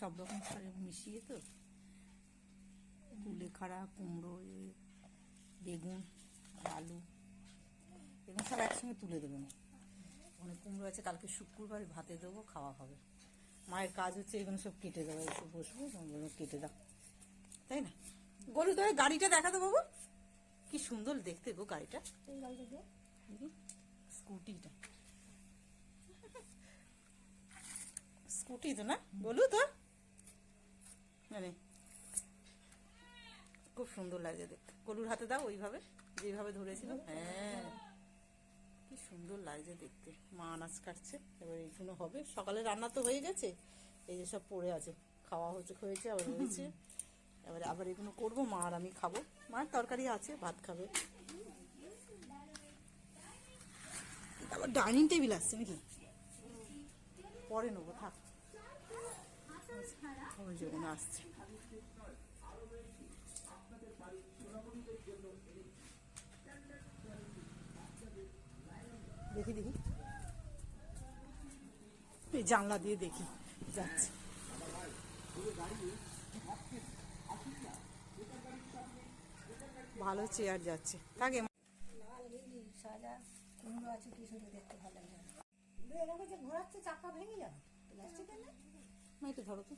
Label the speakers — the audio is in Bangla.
Speaker 1: সব রকম মিশিয়ে তো, কুলেখাড়া, কুমড়ো, বেগুন, আলু, এগুলো সব একসঙ্গে তুলে দেবেন। অনেক কুমড়ো আছে, কালকে শুক্রবার ভাতে দেবো, খাওয়া হবে। মায়ের কাজ হচ্ছে এগুলো সব কেটে দেওয়া, এসে বসবো কেটে দাও, তাই না? গরু তো গাড়িটা দেখাতে বাবু, কি সুন্দর দেখতে গো গাড়িটা, স্কুটিটা, স্কুটি তো না বলু তো, মানে খুব সুন্দর লাগছে দেখতে। গরুর হাতে দাও ওইভাবে যেভাবে ধরেছিল, হ্যাঁ কি সুন্দর লাগছে দেখতে। মা আনাজ কাটছে, এবার এইগুলো হবে। সকালে রান্না তো হয়ে গেছে, এই যে সব পড়ে আছে, খাওয়া হয়েছে আবার রয়েছে, এবারে আবার এগুলো করবো। মা আর আমি খাবো, মার তরকারি আছে, ভাত খাবে। আবার ডাইনিং টেবিল আসছে নাকি, পরে নেবো, থাক। ওই যেগুলো আসছে, দেখি দেখি, এই জানলা দিয়ে দেখি যাচ্ছে। ভালো চেয়ার যাচ্ছে, থাকে
Speaker 2: সাদা কুমড়ো আছে, কি সুন্দর দেখতে ভালো লাগে। ঘোরাচ্ছে, চাকা ভেঙে যাবে,
Speaker 1: একটু ধরো তো।